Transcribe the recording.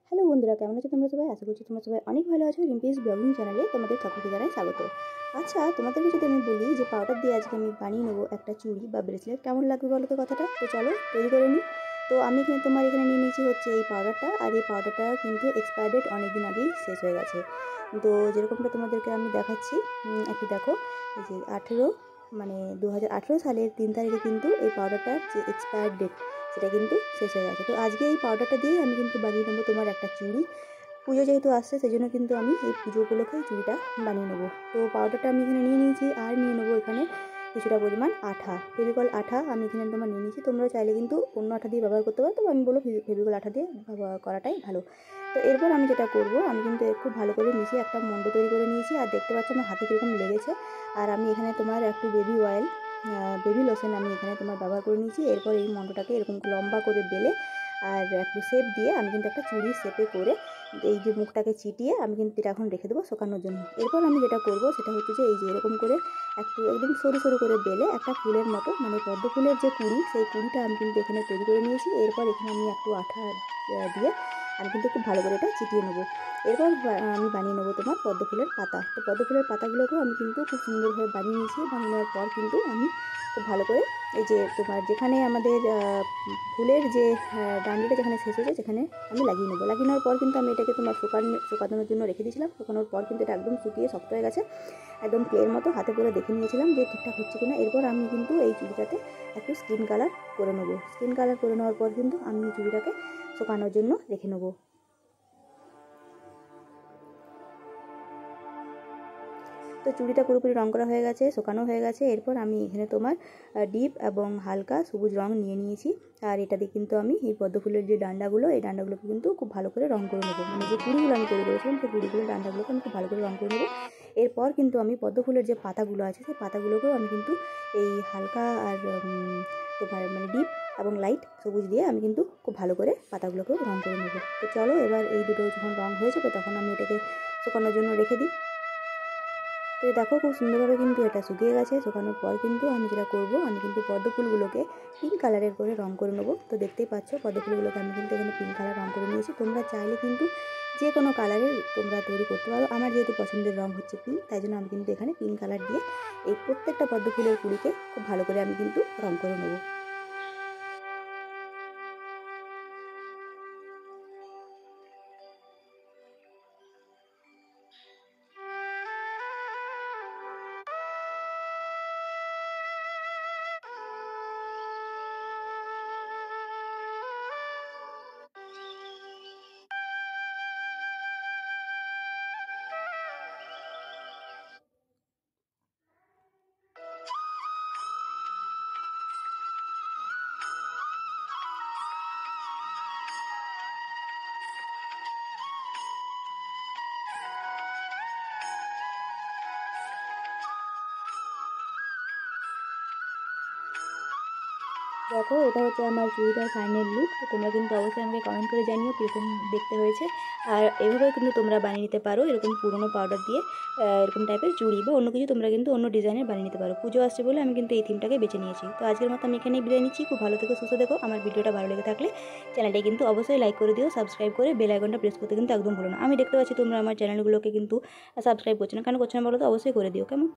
Hello বন্ধুরা, কেমন আছো তোমরা সবাই? আশা করছি তোমরা সবাই অনেক ভালো আছো। রিম্পিস ব্লগিং চ্যানেলে তোমাদের সকলকে জানাই স্বাগত। আচ্ছা, তোমাদেরকে যদি আমি বলি যে পাউডার দিয়ে আজকে আমি বানিয়ে নেবো একটা চুড়ি বা ব্রেসলেট, কেমন লাগবে বলো তো কথাটা? তো চলো তৈরি করে নিই। তো আমি কিন্তু তোমার এখানে নিয়ে নিয়েছি হচ্ছে এই পাউডারটা, আর এই পাউডারটা কিন্তু এক্সপায়ার ডেট অনেক দিন আগেই শেষ হয়ে গেছে। তো যেরকমটা তোমাদেরকে আমি দেখাচ্ছি, একটু দেখো। এই যে 2018 সালের 3 তারিখে কিন্তু এই পাউডারটার যে এক্সপায়ার ডেট সেটা কিন্তু শেষ হয়ে গেছে। তো আজকে এই পাউডারটা দিয়ে আমি কিন্তু বানিয়ে নেবো তোমার একটা চুড়ি। পুজো যেহেতু আসছে সেজন্য কিন্তু আমি এই পুজো উপলক্ষে চুড়িটা বানিয়ে নেবো। তো পাউডারটা আমি এখানে নিয়ে নিয়েছি, আর নিয়ে নেবো এখানে কিছুটা পরিমাণ আঠা, ফেভিকল আঠা আমি এখানে তোমার নিয়ে নিয়েছি। তোমরা চাইলে কিন্তু অন্য আঠা দিয়ে ব্যবহার করতে পারো, তো আমি বলবো ফেভিকল আঠা দিয়ে ব্যবহার করাটাই ভালো। তো এরপর আমি যেটা করব, আমি কিন্তু খুব ভালো করে মিশিয়ে একটা মণ্ড তৈরি করে নিয়েছি। আর দেখতে পাচ্ছ আমার হাতে কীরকম লেগেছে। আর আমি এখানে তোমার একটু বেবি লোশন আমি এখানে তোমার ব্যবহার করে নিয়েছি। এরপর এই মণ্ডটাকে এরকম লম্বা করে বেলে আর একটু শেপ দিয়ে আমি কিন্তু একটা চুড়ির শেপে করে এই যে মুখটাকে চিটিয়ে আমি কিন্তু এটা এখন রেখে দেবো শুকানোর জন্য। এরপর আমি যেটা করব সেটা হচ্ছে যে এই যে এরকম করে একদম সরু সরু করে বেলে একটা ফুলের মতো, মানে পদ্ম ফুলের যে কুড়ি, সেই কুড়িটা আমি কিন্তু এখানে তৈরি করে নিয়েছি। এরপর এখানে আমি একটু আঠা দিয়ে আমি কিন্তু খুব ভালো করে এটা চিটিয়ে নেবো। এরপর আমি বানিয়ে নেবো তোমার পদ্ম ফুলের পাতা। তো পদ্ম ফুলের পাতাগুলোকেও আমি কিন্তু খুব সুন্দরভাবে বানিয়ে নিয়েছি। বানিয়ে নেওয়ার পর কিন্তু আমি খুব ভালো করে এই যে তোমার যেখানে আমাদের ফুলের যে ডান্ডিটা যেখানে শেষ হয়েছে সেখানে আমি লাগিয়ে নেবো। লাগিয়ে নেওয়ার পর কিন্তু আমি এটাকে তোমার শুকানোর জন্য রেখে দিয়েছিলাম। শুকানোর পর কিন্তু এটা একদম শুকিয়ে শক্ত হয়ে গেছে, একদম ক্লের মতো। হাতে করে দেখে নিয়েছিলাম যে ঠিকঠাক হচ্ছে কিনা। এরপর আমি কিন্তু এই চুড়িটাতে একটু স্কিন কালার করে নেবো। স্কিন কালার করে নেওয়ার পর কিন্তু আমি চুড়িটাকে শুকানোর জন্য রেখে নেবো। তো চুড়িটা পুরোপুরি রং করা হয়ে গেছে, শুকানো হয়ে গেছে। এরপর আমি এখানে তোমার ডিপ এবং হালকা সবুজ রং নিয়ে নিয়েছি। আর এটা দিয়ে কিন্তু আমি এই পদ্ম ফুলের যে ডান্ডাগুলো, এই ডান্ডাগুলোকে কিন্তু খুব ভালো করে রং করে নেবো। মানে যে কুড়িগুলো আমি তৈরি করেছিলাম সেই কুড়িগুলোর ডান্ডাগুলোকে আমি খুব ভালো করে রং করে নেবো। এরপর কিন্তু আমি পদ্ম ফুলের যে পাতাগুলো আছে সেই পাতাগুলোকেও আমি কিন্তু এই হালকা আর তোমার মানে ডিপ এবং লাইট সবুজ দিয়ে আমি কিন্তু খুব ভালো করে পাতাগুলোকেও রং করে নেবো। তো চলো এবার এই দুটো যখন রং হয়ে যাবে তখন আমি এটাকে শুকানোর জন্য রেখে দিই। তো দেখো খুব সুন্দরভাবে কিন্তু এটা শুকিয়ে গেছে। শুকানোর পর কিন্তু আমি যেটা করব, আমি কিন্তু পদ্ম ফুলগুলোকে পিঙ্ক কালারের করে রং করে নেবো। তো দেখতেই পাচ্ছ পদ্ম ফুলগুলোকে আমি কিন্তু এখানে পিঙ্ক কালার রং করে নিয়েছি। তোমরা চাইলে কিন্তু যে কোনো কালারের তোমরা তৈরি করতে পারো। আমার যেহেতু পছন্দের রং হচ্ছে পিঙ্ক, তাই জন্য আমি কিন্তু এখানে পিঙ্ক কালার দিয়ে এই প্রত্যেকটা পদ্ম ফুলের কুড়িকে খুব ভালো করে আমি কিন্তু রং করে নেবো। দেখো এটা হচ্ছে আমার চুড়িদার ফাইনাল লুক। তো তোমরা কিন্তু অবশ্যই আমাকে কমেন্ট করে জানিও কীরকম দেখতে হয়েছে। আর এভাবেও কিন্তু তোমরা বানিয়ে নিতে পারো, এরকম পুরোনো পাউডার দিয়ে এরকম টাইপের চুড়ি বা অন্য কিছু তোমরা কিন্তু অন্য ডিজাইনের বানিয়ে নিতে পারো। পুজো আসছে বলে আমি কিন্তু এই থিমটাকে বেছে নিয়েছি। তো আজকের মতো আমি এখানেই বিদায় নিচ্ছি। খুব ভালো থেকো, সুস্থ দেখো। আমার ভিডিওটা ভালো লেগে থাকলে চ্যানেলটাই কিন্তু অবশ্যই লাইক করে দিও, সাবস্ক্রাইব করে বেল আইকনটা প্রেস করতে কিন্তু একদম ভুলো না। আমি দেখতে পাচ্ছি তোমরা আমার চ্যানেলগুলোকে কিন্তু সাবস্ক্রাইব করছো না, কেন করছো না বলো তো? অবশ্যই করে দিও, কেমন?